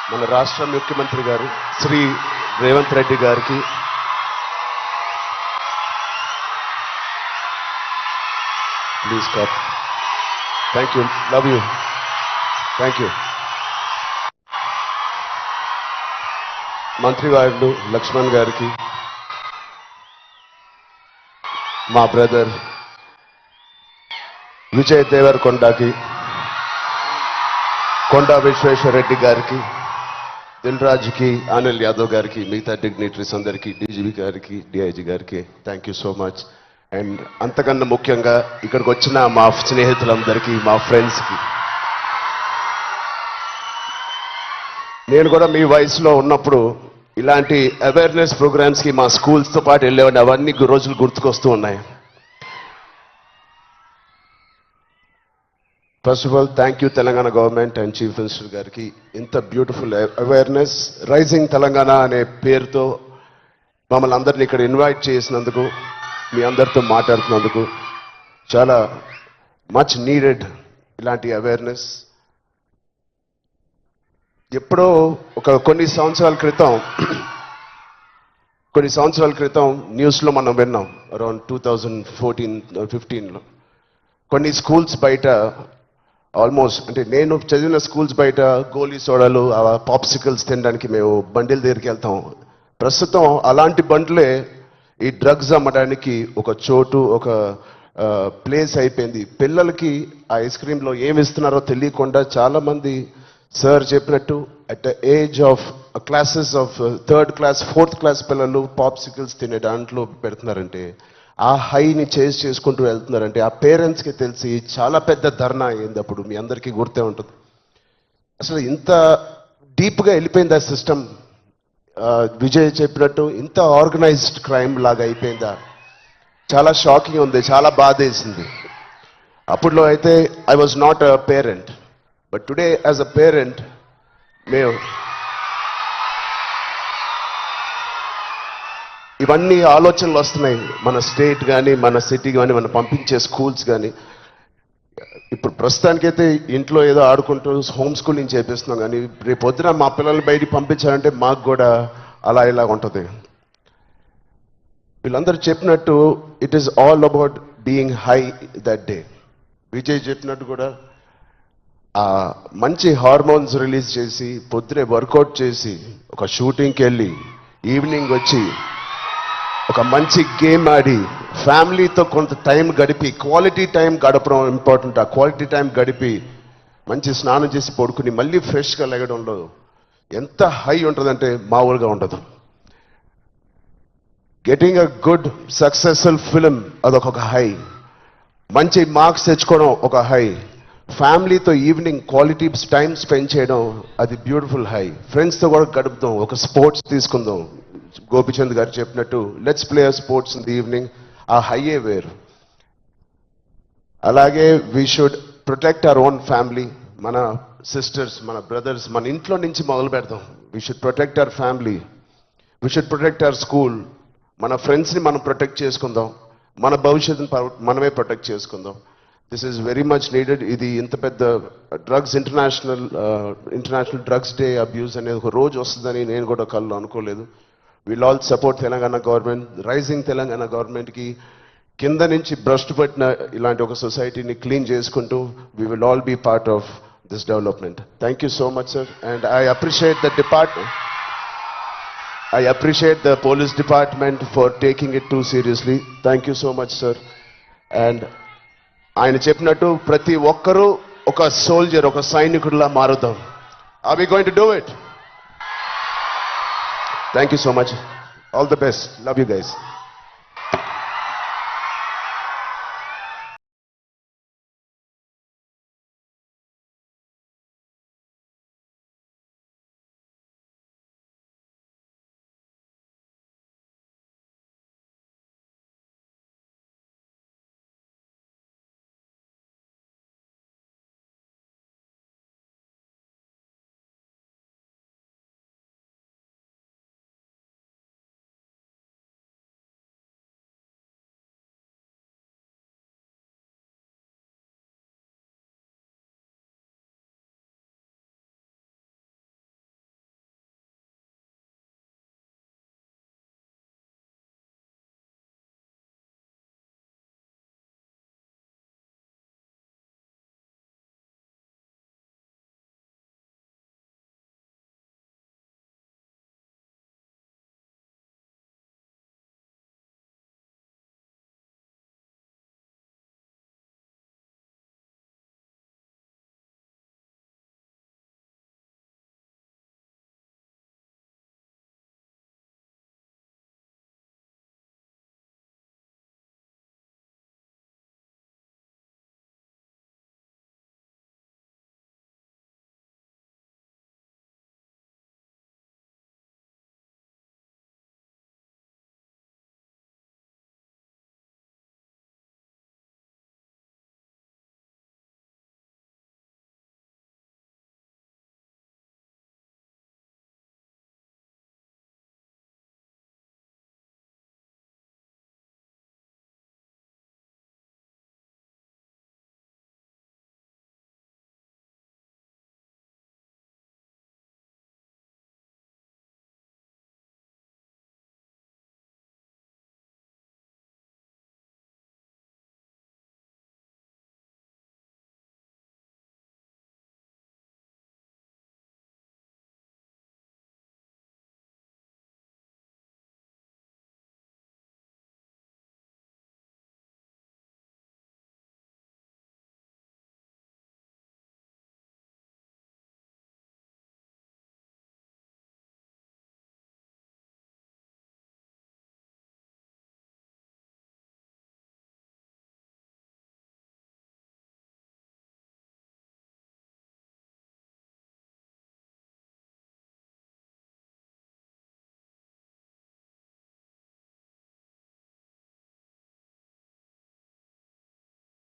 మన రాష్ట్ర ముఖ్యమంత్రి గారు శ్రీ రేవంత్ రెడ్డి గారికి please cup. Thank you, love you, thank you. మంత్రి గారు లక్ష్మణ్ గారికి, మా బ్రదర్ విజయ్ దేవరకొండకి, కొండా విశ్వేశ్వరరెడ్డి గారికి, దిల్ రాజుకి, అనిల్ యాదవ్ గారికి, మిగతా డిగ్నిటరీస్ అందరికీ, డీజీపీ గారికి, డిఐజీ గారికి thank you so much. And అంతకన్నా ముఖ్యంగా ఇక్కడికి వచ్చిన మా స్నేహితులందరికీ, మా ఫ్రెండ్స్కి, నేను కూడా మీ వయసులో ఉన్నప్పుడు ఇలాంటి అవేర్నెస్ ప్రోగ్రామ్స్కి మా స్కూల్స్తో పాటు వెళ్ళేవాడిని. అవన్నీ రోజులు గుర్తుకొస్తూ ఉన్నాయి. First of all thank you Telangana government and chief minister గారికి. ఇంత బ్యూటిఫుల్ అవేర్నెస్ రైజింగ్ తెలంగాణ అనే పేరుతో మమ్మల్ని అందరినీ ఇక్కడ ఇన్వైట్ చేసినందుకు, మీ అందరితో మాట్లాడుతున్నందుకు చాలా మచ్ నీడెడ్ ఇలాంటి అవేర్నెస్. ఎప్పుడో కొన్ని సంవత్సరాల క్రితం న్యూస్లో మనం విన్నాం, అరౌండ్ 2014-15లో కొన్ని స్కూల్స్ బయట ఆల్మోస్ట్, అంటే నేను చదివిన స్కూల్స్ బయట గోలీ సోడాలు, పాప్సికల్స్ తినడానికి మేము బండిల దగ్గరికి వెళ్తాం. ప్రస్తుతం అలాంటి బండ్లే ఈ డ్రగ్స్ అమ్మడానికి ఒక చోటు, ఒక ప్లేస్ అయిపోయింది. పిల్లలకి ఆ ఐస్ క్రీమ్లో ఏమి ఇస్తున్నారో తెలియకుండా చాలామంది సార్ చెప్పినట్టు at the age of classes of 3rd class 4th class పిల్లలు పాప్సికల్స్ తినే దాంట్లో పెడుతున్నారంటే, ఆ హైని చేజ్ చేసుకుంటూ వెళ్తున్నారంటే ఆ పేరెంట్స్కి తెలిసి చాలా పెద్ద ధర్నా అయింది. అప్పుడు మీ అందరికీ గుర్తే ఉంటుంది. అసలు ఇంత డీప్గా వెళ్ళిపోయింది ఆ సిస్టమ్. విజయ్ చెప్పినట్టు ఇంత ఆర్గనైజ్డ్ క్రైమ్ లాగా అయిపోయిందా? చాలా షాకింగ్ ఉంది, చాలా బాధ వేసింది. అప్పుడులో అయితే I was not a parent, but today as a parent మేము ఇవన్నీ ఆలోచనలు వస్తున్నాయి. మన స్టేట్ కానీ, మన సిటీ కానీ, మనం పంపించే స్కూల్స్ కానీ. ఇప్పుడు ప్రస్తుతానికైతే ఇంట్లో ఏదో ఆడుకుంటూ హోమ్ స్కూలింగ్ చేపిస్తున్నాం, కానీ రేపు పొద్దున మా పిల్లల్ని బయటికి పంపించాలంటే మాకు కూడా అలా ఇలా ఉంటుంది. వీళ్ళందరూ చెప్పినట్టు it is all about being high that day. Vijay చెప్పినట్టు కూడా మంచి హార్మోన్స్ రిలీజ్ చేసి, పొద్దునే వర్కౌట్ చేసి, ఒక షూటింగ్కి వెళ్ళి, ఈవినింగ్ వచ్చి ఒక మంచి గేమ్ ఆడి, ఫ్యామిలీతో కొంత టైం గడిపి, క్వాలిటీ టైం గడపడం ఇంపార్టెంట్. ఆ క్వాలిటీ టైం గడిపి మంచి స్నానం చేసి పడుకుని మళ్ళీ ఫ్రెష్గా లెగడంలో ఎంత హై ఉంటుందంటే మామూలుగా ఉండదు. Getting a good successful film అదొక హై, మంచి మార్క్స్ తెచ్చుకోవడం ఒక హై, ఫ్యామిలీతో ఈవినింగ్ క్వాలిటీ టైం స్పెండ్ చేయడం అది బ్యూటిఫుల్ హై, ఫ్రెండ్స్తో కూడా గడుపుదాం, ఒక స్పోర్ట్స్ తీసుకుందాం. గోపిచంద్ గారు చెప్పినట్టు let's play sports in the evening, ఆ హైయే వేరు. అలాగే we should protect our own family, మన సిస్టర్స్, మన బ్రదర్స్, మన ఇంట్లో నుంచి మొదలు పెడదాం. We should protect our family, we should protect our school, మన ఫ్రెండ్స్ని మనం ప్రొటెక్ట్ చేసుకుందాం, మన భవిష్యత్తుని మనమే ప్రొటెక్ట్ చేసుకుందాం. This is very much needed. ఇది ఇంత పెద్ద drugs international drugs day abuse అనేది ఒక రోజు వస్తుందని నేను కూడా కళ్ళు అనుకోలేదు. Will all support Telangana government, rising Telangana గవర్నమెంట్కి. కింద నుంచి భ్రష్టు పట్టిన ఇలాంటి ఒక సొసైటీని క్లీన్ చేసుకుంటూ we will all be part of this development. Thank you so much sir. And I appreciate the department, I appreciate the police department for taking it too seriously. Thank you so much, sir. And ఆయన చెప్పినట్టు ప్రతి ఒక్కరూ ఒక soldier, ఒక సైనికుడిలా మారుదాం. Are we going to do it? Thank you so much. All the best. Love you guys.